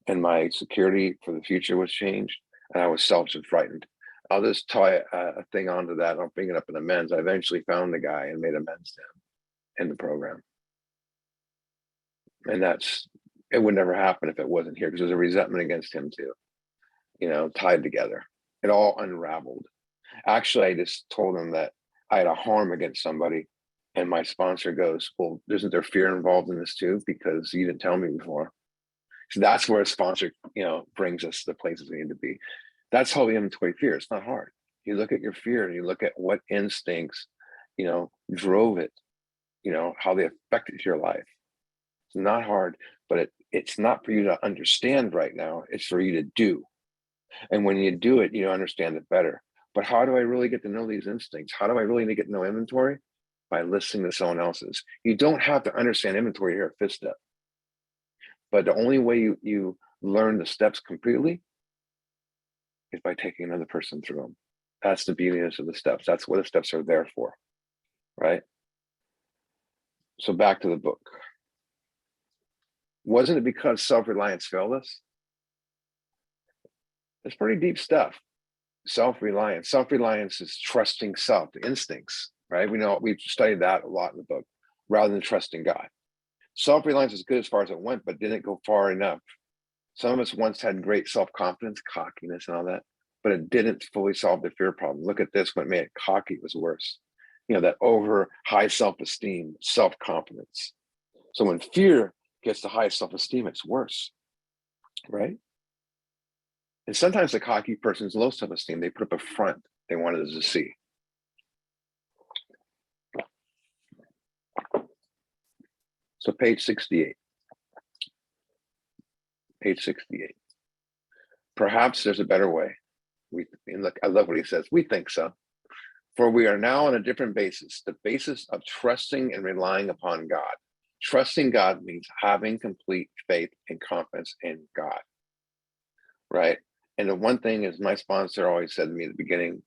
And my security for the future was changed. And I was selfish and frightened. I'll just tie a thing onto that. I'll bring it up in amends. I eventually found the guy and made amends to him in the program. And it would never happen if it wasn't here, because there's a resentment against him too, tied together. It all unraveled. Actually, I just told him that I had a harm against somebody. And my sponsor goes, well, isn't there fear involved in this too? Because you didn't tell me before. So that's where a sponsor, brings us to the places we need to be. That's how we inventory fear. It's not hard. You look at your fear and you look at what instincts, drove it, how they affected your life. It's not hard, but it's not for you to understand right now. It's for you to do. And when you do it, you understand it better. But how do I really get to know these instincts? How do I really get to know inventory? By listening to someone else's. You don't have to understand inventory here at Fifth Step. But the only way you learn the steps completely is by taking another person through them. That's the beauty of the steps. That's what the steps are there for, right? So back to the book. Wasn't it because self-reliance failed us? It's pretty deep stuff. Self-reliance. Self-reliance is trusting self, the instincts, right? We've studied that a lot in the book, rather than trusting God. Self-reliance is good as far as it went, but didn't go far enough. Some of us once had great self-confidence, cockiness and all that, but it didn't fully solve the fear problem. Look at this, what made it cocky was worse. That over high self-esteem, self-confidence. So when fear gets to high self-esteem, it's worse, right? And sometimes the cocky person's low self-esteem, they put up a front they wanted us to see. So page 68. Page 68. Perhaps there's a better way. Look, I love what he says. We think so. For we are now on a different basis, the basis of trusting and relying upon God. Trusting God means having complete faith and confidence in God, right? And the one thing is, my sponsor always said to me at the beginning,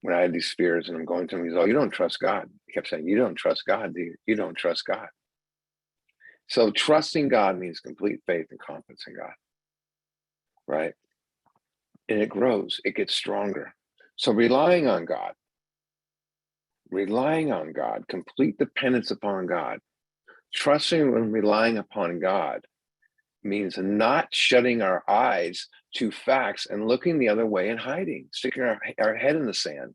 when I had these fears and I'm going to him, he's, oh, you don't trust God. He kept saying, you don't trust God, do you? You don't trust God. So trusting God means complete faith and confidence in God, right? And it grows, it gets stronger. So relying on God, complete dependence upon God, trusting and relying upon God means not shutting our eyes to facts and looking the other way and hiding, sticking our head in the sand.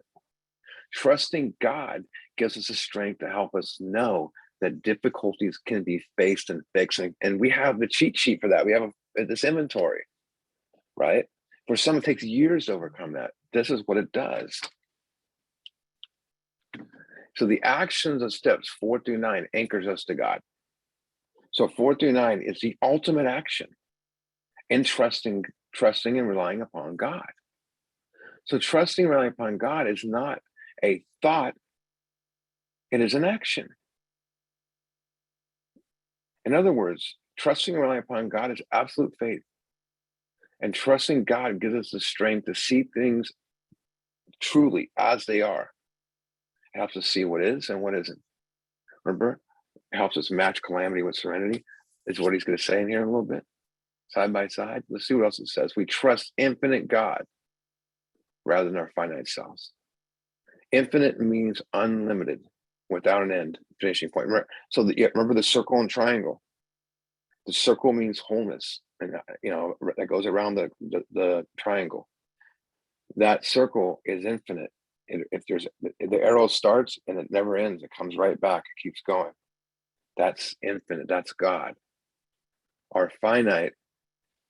Trusting God gives us the strength to help us know that difficulties can be faced and fixed. And we have the cheat sheet for that. We have this inventory, right? For some, it takes years to overcome that. This is what it does. So the actions of steps 4 through 9 anchors us to God. So 4 through 9 is the ultimate action in trusting and relying upon God. So trusting and relying upon God is not a thought, it is an action. In other words, trusting and relying upon God is absolute faith. And trusting God gives us the strength to see things truly as they are. It helps us see what is and what isn't. Remember, it helps us match calamity with serenity, is what he's going to say in here in a little bit, side by side. Let's see what else it says. We trust infinite God rather than our finite selves. Infinite means unlimited, without an end, finishing point. So remember the circle and triangle. The circle means wholeness, and that goes around the triangle. That circle is infinite. If the arrow starts and it never ends, it comes right back, it keeps going. That's infinite, that's God. Our finite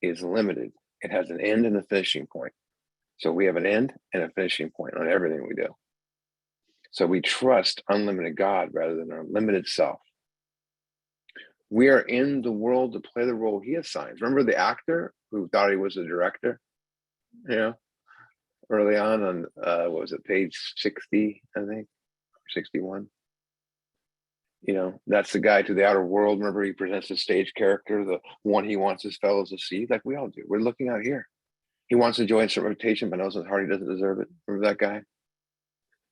is limited. It has an end and a finishing point. So we have an end and a finishing point on everything we do. So we trust unlimited God rather than our limited self. We are in the world to play the role he assigns. Remember the actor who thought he was a director? Early on what was it, page 60, I think, 61. That's the guy to the outer world. Remember, he presents the stage character, the one he wants his fellows to see, like we all do. We're looking out here. He wants to join some reputation, but knows in his heart he doesn't deserve it. Remember that guy?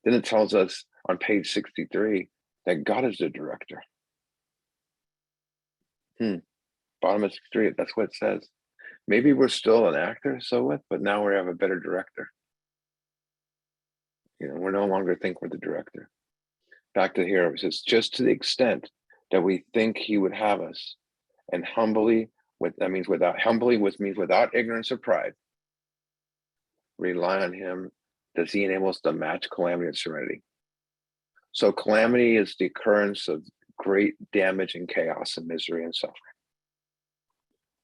Then it tells us on page 63 that God is the director. Bottom of 63, that's what it says. Maybe we're still an actor, but now we have a better director. We're no longer think we're the director. Back to here, it says, just to the extent that we think he would have us, and humbly, means without ignorance or pride, rely on him, does he enable us to match calamity and serenity. So calamity is the occurrence of great damage and chaos and misery and suffering.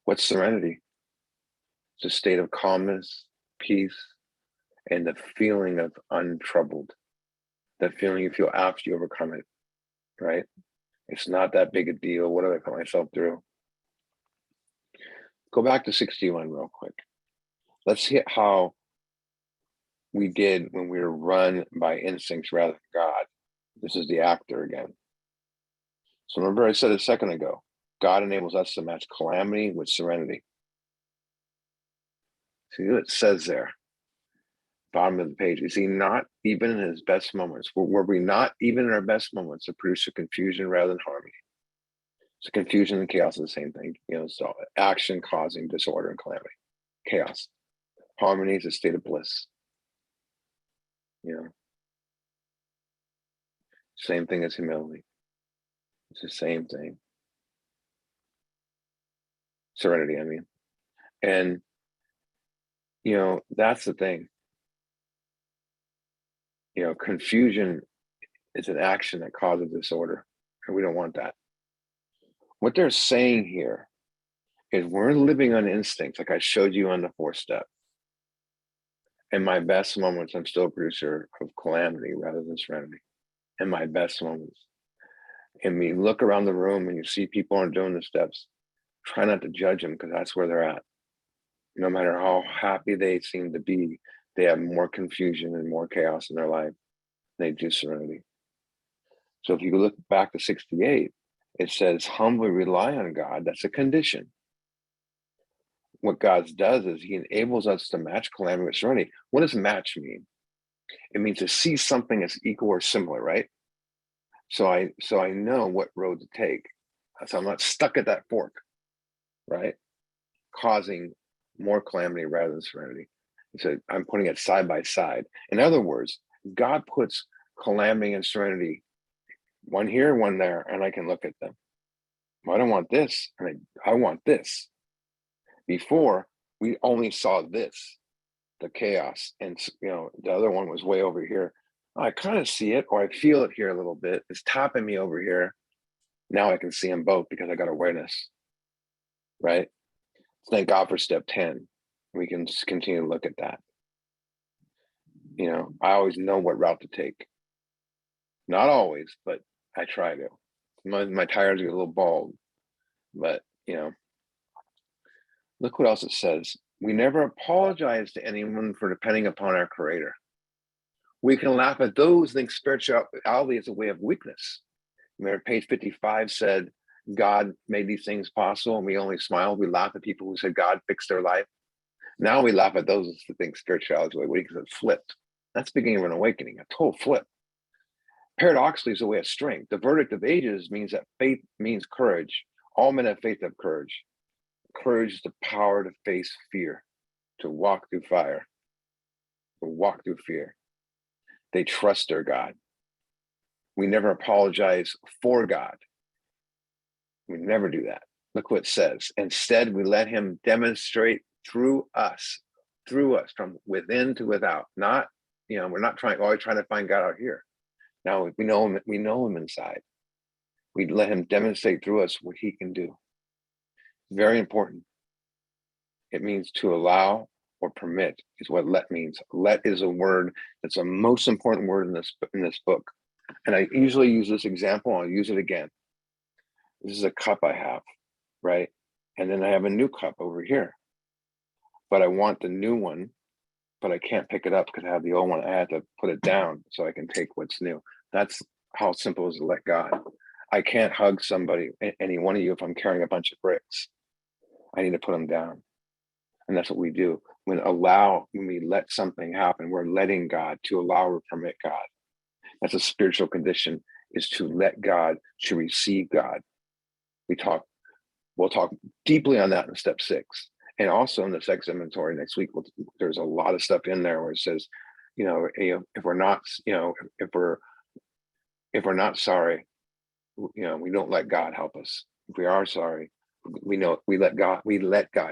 What's serenity? It's a state of calmness, peace, and the feeling of untroubled. That feeling you feel after you overcome it, right? It's not that big a deal. What do I put myself through? Go back to 61 real quick. Let's hit how we did when we were run by instincts rather than God. This is the actor again. So remember I said a second ago, God enables us to match calamity with serenity. See what it says there? Bottom of the page. Is he not even in his best moments? Were we not even in our best moments to produce a confusion rather than harmony? So confusion and chaos is the same thing. So action causing disorder and calamity. Chaos. Harmony is a state of bliss. Same thing as humility. It's the same thing. Serenity, I mean. And, that's the thing. Confusion is an action that causes disorder, and we don't want that. What they're saying here is we're living on instincts, like I showed you on the 4th step. In my best moments, I'm still a producer of calamity rather than serenity. In my best moments. And we look around the room and you see people aren't doing the steps, try not to judge them because that's where they're at. No matter how happy they seem to be, they have more confusion and more chaos in their life than they do serenity. So if you look back to 68, it says, humbly rely on God. That's a condition. What God does is he enables us to match calamity with serenity. What does match mean? It means to see something as equal or similar, right? So I know what road to take. So I'm not stuck at that fork, right? Causing more calamity rather than serenity. So I'm putting it side by side. In other words, God puts calamity and serenity, one here, one there, and I can look at them. I don't want this, and I want this. Before, we only saw this, the chaos, and the other one was way over here. I kind of see it, or I feel it here a little bit. It's tapping me over here. Now I can see them both because I got awareness, right? Thank God for step 10. We can just continue to look at that. I always know what route to take. Not always, but I try to. My tires get a little bald, but look what else it says. We never apologize to anyone for depending upon our Creator. We can laugh at those who think spirituality is a way of weakness. Remember, page 55 said, God made these things possible, and we only smile. We laugh at people who said God fixed their life. Now we laugh at those who think spirituality is a way of weakness. It's flipped. That's the beginning of an awakening, a total flip. Paradoxically, is a way of strength. The verdict of ages means that faith means courage. All men have faith, have courage. Courage is the power to face fear, to walk through fire, to walk through fear. They trust their God. We never apologize for God. We never do that. Look what it says. Instead, we let him demonstrate through us from within to without. Not, we're not always trying to find God out here. Now we know him inside. We let him demonstrate through us what he can do. Very important. It means to allow or permit is what let means. Let is a word that's the most important word in this book. And I usually use this example. I'll use it again. This is a cup I have, right? And then I have a new cup over here. But I want the new one, but I can't pick it up because I have the old one. I had to put it down so I can take what's new. That's how simple it is to let God. I can't hug somebody, any one of you, if I'm carrying a bunch of bricks. I need to put them down. And that's what we do. When we let something happen, we're letting God, to allow or permit God. That's a spiritual condition, is to let God, to receive God. We'll talk deeply on that in step 6. And also in the sex inventory next week, there's a lot of stuff in there where it says, if we're not, if we're not sorry, we don't let God help us. If we are sorry, we know we let God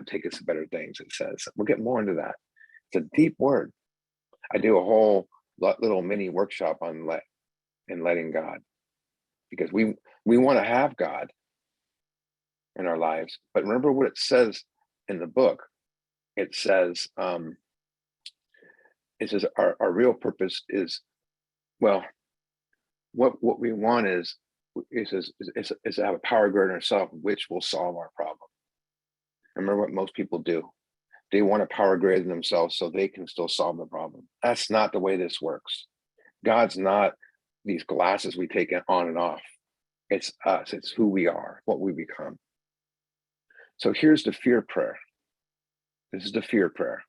take us to better things. It says we'll get more into that. It's a deep word. I do a whole little mini workshop on letting God, because we want to have God in our lives. But remember what it says in the book. It says our real purpose is, well, what we want is to have a power greater than ourselves, which will solve our problem. Remember what most people do. They want a power greater than themselves so they can still solve the problem. That's not the way this works. God's not these glasses we take on and off. It's us. It's who we are, what we become. So here's the fear prayer. This is the fear prayer.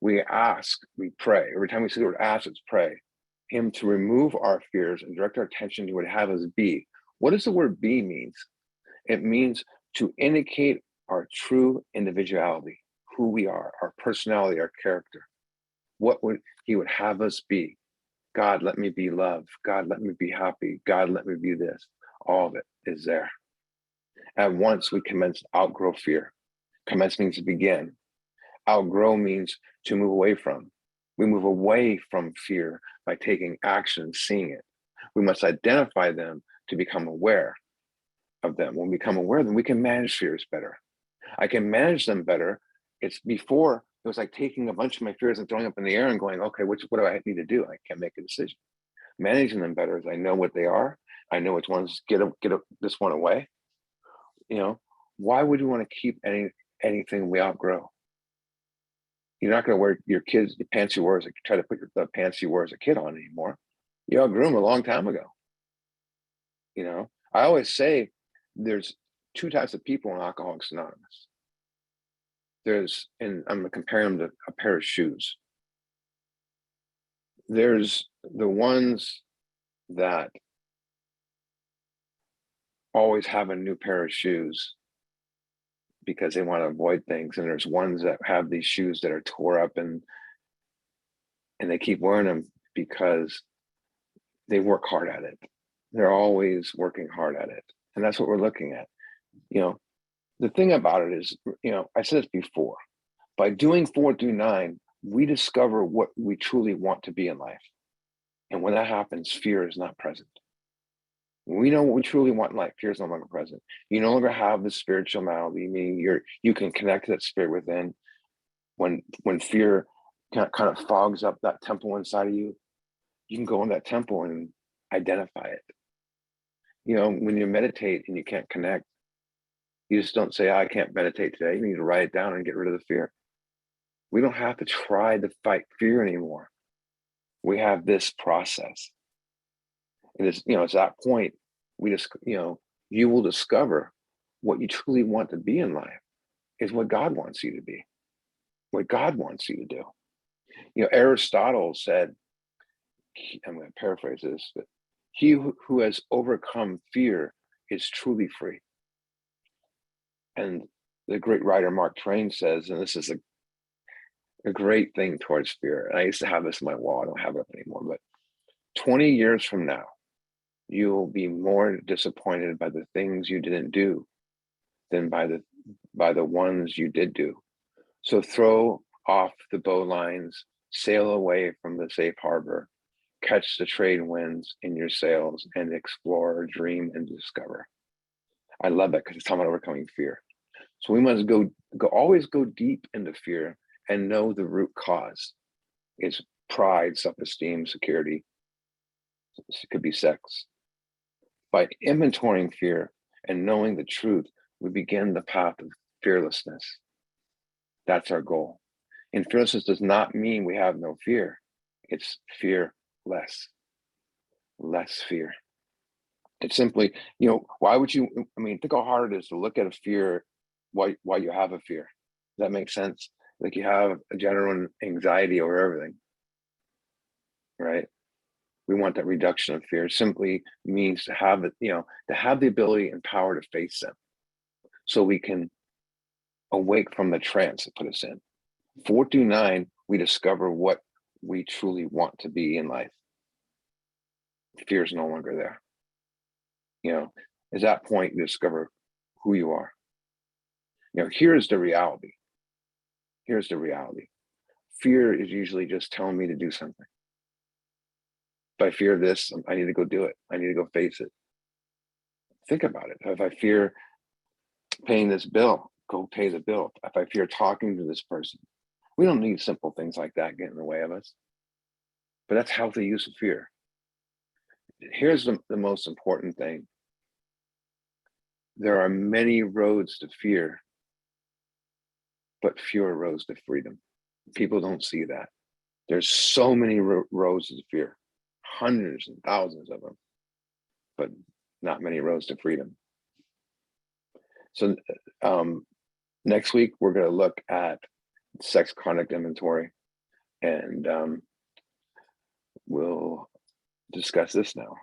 We ask, we pray. Every time we say the word ask, it's pray. Him to remove our fears and direct our attention to what have us be. What does the word be means? It means to indicate our true individuality, who we are, our personality, our character. What would he would have us be? God, let me be loved. God, let me be happy. God, let me be this. All of it is there. At once we commence to outgrow fear. Commence means to begin. Outgrow means to move away from. We move away from fear by taking action, seeing it. We must identify them to become aware of them. When we become aware of them, we can manage fears better. I can manage them better. It's before, it was like taking a bunch of my fears and throwing up in the air and going, okay, what do I need to do? I can't make a decision. Managing them better is I know what they are. I know which ones get this one away. Why would you want to keep anything we outgrow? You're not going to wear the pants you wore as try to put the pants you wore as a kid on anymore. You outgrew them a long time ago. I always say there's two types of people in Alcoholics Anonymous. And I'm going to compare them to a pair of shoes. There's the ones that always have a new pair of shoes because they want to avoid things. And there's ones that have these shoes that are tore up and they keep wearing them because they work hard at it. They're always working hard at it. And that's what we're looking at. The thing about it is, I said this before, by doing 4 through 9, we discover what we truly want to be in life. And when that happens, fear is not present. When we know what we truly want in life, fear is no longer present. You no longer have the spiritual malady, meaning you can connect to that spirit within. When fear kind of fogs up that temple inside of you, you can go in that temple and identify it. When you meditate and you can't connect, you just don't say, I can't meditate today. You need to write it down and get rid of the fear. We don't have to try to fight fear anymore. We have this process. And it's that point, we just, you will discover what you truly want to be in life is what God wants you to be, what God wants you to do. Aristotle said, I'm going to paraphrase this, but he who has overcome fear is truly free. And the great writer Mark Twain says, and this is a great thing towards fear. And I used to have this in my wall. I don't have it up anymore, but 20 years from now, you'll be more disappointed by the things you didn't do than by the ones you did do. So throw off the bowlines, sail away from the safe harbor, catch the trade winds in your sails, and explore, dream, and discover. I love that because it's talking about overcoming fear. So we must always go deep into fear and know the root cause. It's pride, self-esteem, security. It could be sex. By inventorying fear and knowing the truth, we begin the path of fearlessness. That's our goal. And fearlessness does not mean we have no fear. It's fear less fear. It's simply, why would you, think how hard it is to look at a fear while you have a fear. Does that make sense? Like you have a general anxiety over everything, right? We want that reduction of fear. It simply means to have it, to have the ability and power to face them so we can awake from the trance that put us in. 4 through 9, we discover what we truly want to be in life, fear is no longer there. At that point, you discover who you are. Here's the reality. Here's the reality. Fear is usually just telling me to do something. If I fear this, I need to go do it. I need to go face it. Think about it. If I fear paying this bill, go pay the bill. If I fear talking to this person, we don't need simple things like that get in the way of us. But that's healthy use of fear. Here's the most important thing. There are many roads to fear, but fewer roads to freedom. People don't see that. There's so many roads to fear, hundreds and thousands of them, but not many roads to freedom. So next week, we're going to look at sex conduct inventory, and we'll discuss this now.